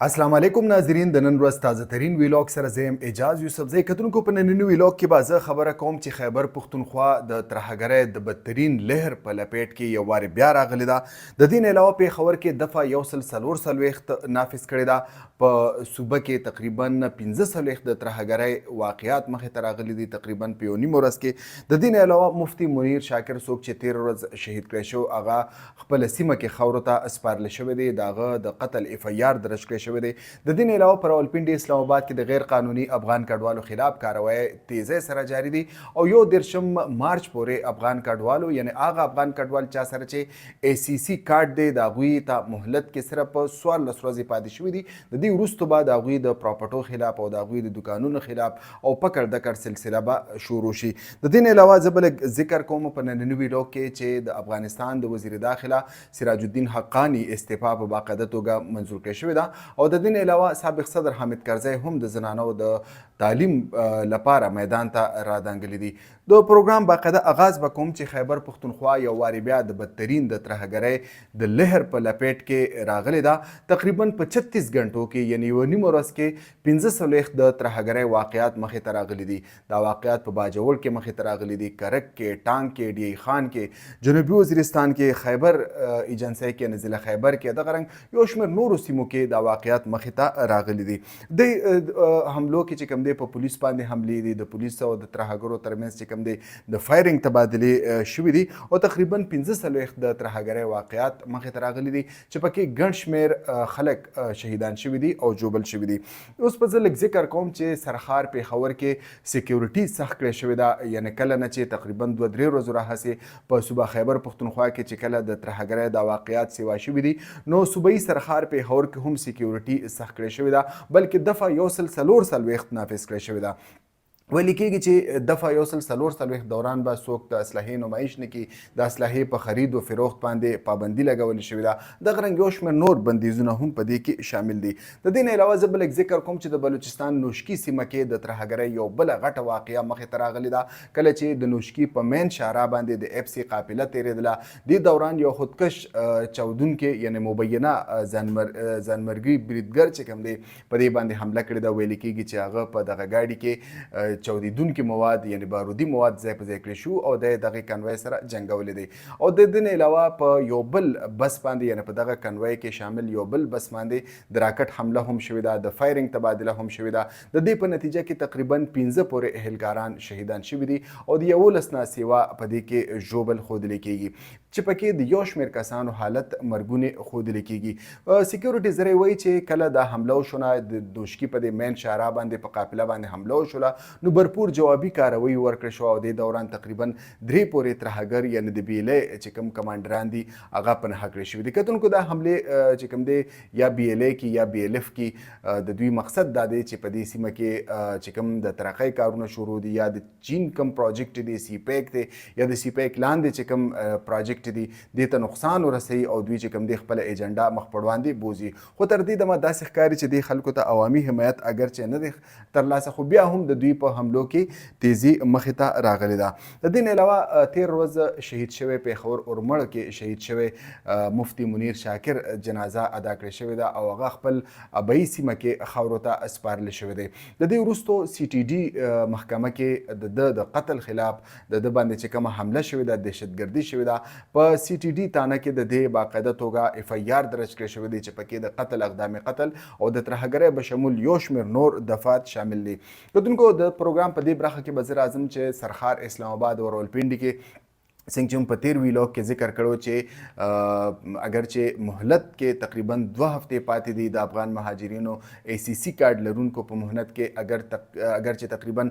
السلام علیکم ناظرین د نن ورځ تازه ترین ویلاګ سره زه یم اعجاز یوسفزی. کتونکو په ننني ویلاګ کې به زه خبره کوم چې خیبر پښتونخوا د ترهګرۍ د بدترین لهر په لپیټ کې یو وارې بیا راغلې ده. د دې نه علاوه پېښور کې دفعه 144 نافذ کړې ده. په صوبه کې تقریبا 15 د ترهګرۍ واقعات مخې ته راغلي دي تقریبا په یو نیم ورځ کې. د دې نه علاوه مفتي منیر شاکر څوک چې 13 ورځ شهید کړی شو هغه خپله سیمه کې خاورو ته سپارل شوی دی. د هغه د قتل اف آی آر درج کړی شوی دی. د دې نه علاوه په راولپنډي اسلام آباد کې د غیر قانوني افغان کډوالو خلاف کاروایی تیزی سره جاری دي او 1 مارچ پورې افغان کډوالو یعنی هغه افغان کډوال چا سره چې ای سی سی کارت دی د هغوی ته مهلت کې صرف 14 ورځې پاتې شوي دي. د دې وروسته به د هغوی د پراپرټو خلاف او د هغوی د دوکانونو خلاف او پکړ دکړ سلسله به شروع شي. د دې نه علاوه زه بل ذکر کوم په ننني ویډیو کې چې د افغانستان د وزیر داخله سراج الدین حقانی استعفا په باقاعده توګه منظور کړې شوې ده او د دې نه علاوه سابق صدر حامد کرزی هم د زنانو د تعلیم لپاره میدان ته رادانګلي دي. د پروګرام باقاعده آغاز به کوم چې خیبر پښتونخوا یو وارې بیا د بدترین د ترهګرۍ د لهر په لپیټ کې راغلې ده. تقریبا په 36 غنټو کې یعنی یوه نیمه ورځ کې 15 د ترهګرۍ واقعات مخې ته راغلي دي. دا واقعات په باجوړ کې مخې ته راغلي دي، کرک کې، ټانک کې، ډی خان کې، جنوبي وزیرستان کې، خیبر ایجنسۍ کې، نزله خیبر کې، دغه رنګ یو شمېر نورو سیمو کې دا واقعات مخې ته راغلي دي. د حملو کې چې کوم دی په پولیس باندې حملې دي، د پولیس او د ترهګرو ترمنځ چې کوم دی د فایرنګ تبادلې شوي دي او تقریبا 15 د ترهګرۍ واقعات مخې ته راغلي دي چې پکې ګڼ شمېر خلک شهیدان شوي دي او جوبل شوي دي. اوس په زه لږ ذکر کوم چې سرخار پېښور کې سکیورټي سخت کړې شوې ده. یعنې کله نه چې تقریبا 2-3 ورځو راهسې په صوبه خیبر پښتونخوا کې چې کله د ترهګرۍ دا واقعات سیوا شوي دي نو صوبایي سرخار پېښور کې هم سکیورټي سخت کړې شوې ده بلکې دفعه 144 نافذ کړې شوې ده. ویل کېږي چې دفعه 144 دوران به څوک د اسلحې نمایش نه کړي، د اسلحې په خرید و فروخت باندې پابندي لګولې شوې ده. دغه رنګ یو شمېر نور بندیزونه هم په دې کې شامل دي. د دې نه علاوه زه بل ذکر کوم چې د بلوچستان نوشکي سیمه کې د ترهګرۍ یو بله غټه واقعه مخې ته راغلې ده. کله چې د نوشکي په مین شارع باندې د اف سی قافله تېرېدله، دې دوران یو خودکش چاودونکي یعنې مبینه ځانمرګي بریدګر چې کوم دی په دې باندې حمله کړې ده. ویل کېږي چې هغه په دغه ګاډي کې چاودیدونکي مواد یعنی بارودي مواد ځای په ځای کړی شو او د دغه کنوای سره جنګولی دی. او د دې نه علاوه په یو بل بس باندې یعنی په دغه کنوای کې شامل یو بل بس باندې د راکټ حمله هم شوې ده، د فایرنګ تبادله هم شوې ده. د دې په نتیجه کې تقریبا 15 پورې اهلګاران شهیدان شوي دي او د 11 نه سیوا په دې کې ژوبل ښودلی کېږي چې پکې د یو شمېر کسانو حالت مرګونې ښودلی کېږي. سکیورټي زری وایي چې کله دا حمله وشونه د دوشکي په دې مین شارع باندې په قافله باندې حمله وشوله نو برپور جوابي کاروي ورکړل شو او د دوران تقریبا 3 پورې ترهګر یعنی د بیلې چې کوم کمانډران دي هغه پنهه کړی شوي دي. کتونکو دا حملې چې کوم دی یا بیلې کې یا BLF کې د دوی مقصد دا دی چې په دې سیمه کې چې کوم د ترقۍ کارونه شروع دي یا د چین کوم پروجیکټ دی سی پیک دی یا د سی پیک لاندې چې کوم پروجیکټ دی دې ته نقصان ورسوي او دوی چې کوم دی خپل ایجنډا مخ په وړاندې بوځي. خو تر دې دمه داسې ښکاري چې دې خلکو ته عوامي حمایت اگر چې نه دی ترلاسه خو بیا هم د دوی په حملو کې تیزی مخې ته راغلی ده. د دې نه علاوه 13 ورځ شهید شوی پېښور اورمړ کې شهید شوی مفتي منیر شاکر جنازه ادا کړې شوې ده او هغه خپل ابۍ سیمه کې خاورو ته سپارلی شوی دی. د دې وروستو CTD محکمه کې د قتل خلاف د ده باندې چې کومه حمله شوې ده، دهشتګردي شوې ده، په CTD تانه کې د دې باقاعده توګه FIR درج کړی شوی دی چې پکې د قتل اقدام قتل او د ترهګرۍ بشمول یو شمېر نور دفعات شامل دي. کتونکو د پروګرام په دې برخه کې به زه راځم چې سرخار اسلام آباد او راولپنډي کې څنګه چې په 13 ویلاګ کې ذکر کړو چې اگر چې مهلت کې تقریبا 2 هفتې پاتې دي د افغان مهاجرینو ACC کارډ لرونکو په مهلت کې اگر چې تقریبا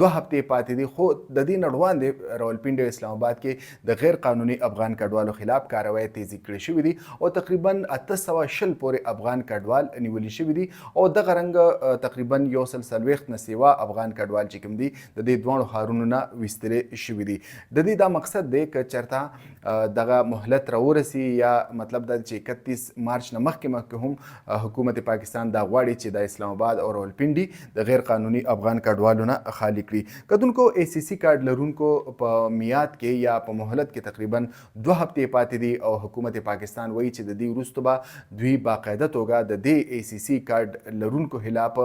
2 هفتې پاتې دي خو د دې نه وړاندې راولپنډي او اسلام آباد کې د غیر قانوني افغان کډوالو خلاف کاروایی تیزی کړې شوې دي او تقریبا 820 پورې افغان کډوال نیولي شوي دي او دغه رنګ تقریبا 140 نه سیوا افغان کډوال چې کوم دي د دې دواړو ښارونو نه ویستلې شوي دي. د دې دا مقصد دی دی که چېرته دغه مهلت راورسي یا مطلب دا چې 31 مارچ نه مخکې هم حکومت پاکستان دا غواړي چې د اسلام آباد او راولپنډي د غیر قانوني افغان کډوالو نه خالي کړي. کتونکو اے سی سی کارډ لرونکو په میاد کې یا په مهلت کې تقریبا 2 هفتې پاتې دي او حکومت پاکستان وایي چې د دې وروسته به دوی باقاعده توګه د دې اے سی سی کارډ لرونکو خلاف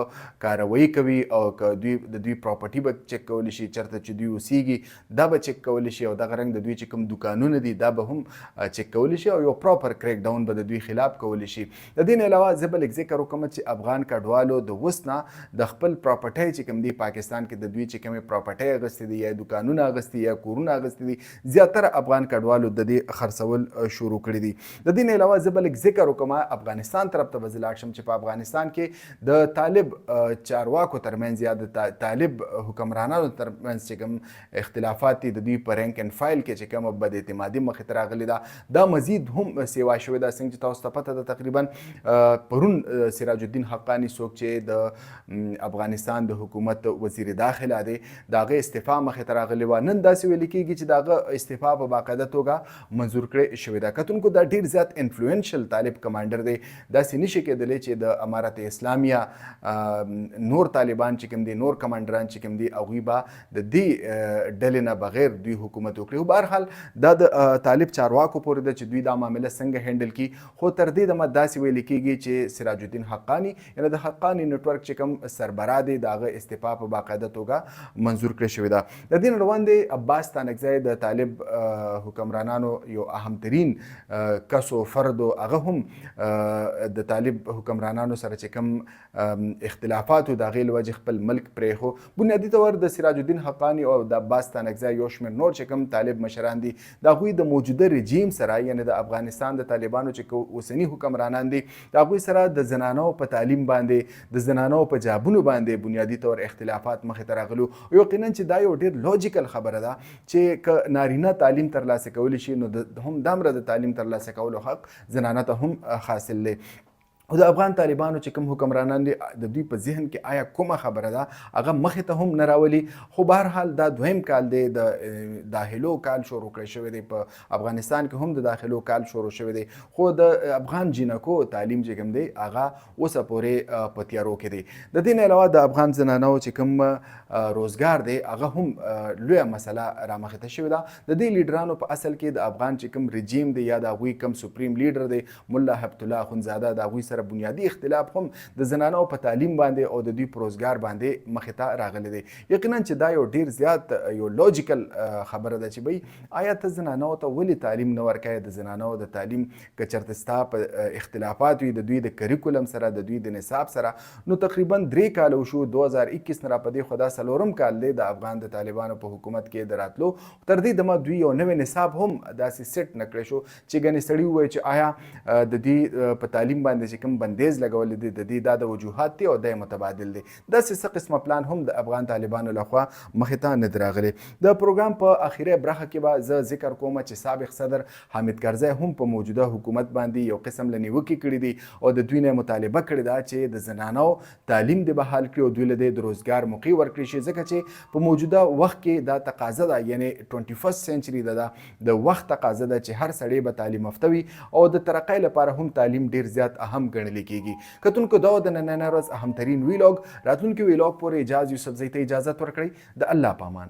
کاروایی کوي او که دوی د دوی پراپرټي به چک کولی شي، چېرته چې دوی اوسیږي دا به چک کولی شي او دغه رنګ د دوی چې کوم دوکانونه دي دا به هم چک کولی شي او یو پراپر کریک ډاون به د دوی خلاف کولی شي. د دې نه علاوه زه بل ذکر وکړم چې افغان کډوالو د اوس نه د خپل پراپرټۍ چې کوم دی پاکستان کې د دوی چې کومې پراپرټۍ اخیستې دي یا دوکانونه اخیستي یا کورونه اخیستي دي زیاتره افغان کډوالو د دې خرڅول شروع کړي دي. د دې نه علاوه زه بل ذکر وکړم افغانستان طرف ته به زه لاړ شم چې په افغانستان کې د طالب چارواکو ترمنځ یا د طالب حکمرانانو ترمنځ چې کوم اختلافات دي د دوی په رینک اینډ فایل کې چې کومه بد اعتمادي مخې ته راغلې ده دا مزید هم سیوا شوې ده. څنګه چې تاسو ته پته ده تقریبا پرون سراج الدین حقانی څوک چې د افغانستان د حکومت وزیر داخله دی د هغه استعفا مخې ته راغلې وه. نن داسې ویل کېږي چې د هغه استعفا په باقاعده توګه منظور کړې شوې ده. کتونکو دا ډېر زیات انفلوئنشل طالب کمانډر دی. داسې نشي کېدلی چې د امارت اسلامیه نور طالبان چې کوم دي نور کمانډران چې کوم دي هغوی به د دې ډلې نه بغیر دوی حکومت وکړي. بهرحال دا د طالب چارواکو پورې ده چې دوی دا معامله څنګه هینډل کړي. خو تر دې دمه داسې ویل کېږي چې سراج الدین حقانی یعنې د حقانی نیټورک چې کوم سربراه دی د هغه استعفا په باقاعده توګه منظور کړې شوې ده. د دې نه روان دی عباس ستانکزی د طالب حکمرانانو یو اهمترین کس و فرد و هغه هم د طالب حکمرانانو سره چې کوم اختلافات و د هغې له وجې خپل ملک پرېښو. بنیادي طور د سراج الدین حقانی او د عباس ستانکزی یو شمېر نور چې کوم طالب مشران دي د هغوی د موجوده رژیم سره یعنې د افغانستان د طالبانو چې اوسني حکمرانان دي د هغوی سره د زنانو په تعلیم باندې د زنانو په جابونو باندې بنیادي طور اختلافات مخې ته راغلو. یقینا چې دا یو ډېر لوجیکل خبره ده چې که نارینه تعلیم ترلاسه کولی شي نو هم دامره د تعلیم ترلاسه کولو حق زنانه ته هم حاصل دی. او د افغان طالبانو چې کوم حکمرانان دي د دوی په ذهن کې آیا کومه خبره ده هغه مخې ته هم نه راولي. خو بهرحال دا دویم کال دی د داخلو کال شروع کړی شوی دی په افغانستان کې هم د داخلو کال شروع شوی دی خو د افغان جینکو تعلیم چې کوم دی هغه اوسه پورې په تیارو کې دی. د دې نه علاوه د افغان زنانو چې کوم روزګار دی هغه هم لویه مسله رامخې ته شوې ده. د دې لیډرانو په اصل کې د افغان چې کوم رژیم دی یا د هغوی کوم سپریم لیډر دی ملا هبت الله اخندزاده د هغوی سره بنیادي اختلاف هم د زنانو په تعلیم باندې او د دوی په روزګار باندې مخې ته راغلی دی. یقینا چې دا یو ډیر زیات یو لوجیکل خبره ده چې بھئی آیا ته زنانو ته ولې تعلیم نه ورکوې؟ د زنانو د تعلیم که چېرته ستا په اختلافات وي د دوی د کریکولم سره د دوی د نصاب سره نو تقریبا 3 کاله وشو 2021 نه راپدې خو دا 4م کال دی د افغان د طالبانو په حکومت کې د راتلو. تر دې دمه دوی یو نوی نصاب هم داسې سیټ نه کړی شو چې ګنې سړي ووایي چې آیا د دوی په تعلیم باندې چې کوم بندیز لګولې دي د دې دا د وجوهات دي او دا متبادل دي. داسې څه قسمه پلان هم د افغان طالبانو لخوا مخې ته نه دی راغلی. د پروګرام په اخیری برخه کې به زه ذکر کوم چې سابق صدر حامد کرزی هم په موجوده حکومت باندې یو قسم له نیوکې کړي دي او د دوی نه مطالبه کړې ده چې د زنانو تعلیم دې بحال کړي او دوی له د روزګار موقع ورکړي شي ځکه چې په موجوده وخت کې دا تقاضا ده یعنې 21 سنچري ده د وخت تقاضا ده چې هر سړی به تعلیم یافته وي او د ترقۍ لپاره هم تعلیم ډیر زیات اهم ګڼل کېږي. کتونکو دا د نننۍ ورځ اهمترین ویلاګ راتلونکي ویلاګ پورې اجاز یوسفزۍ ته اجازت ورکړئ. د الله په امان.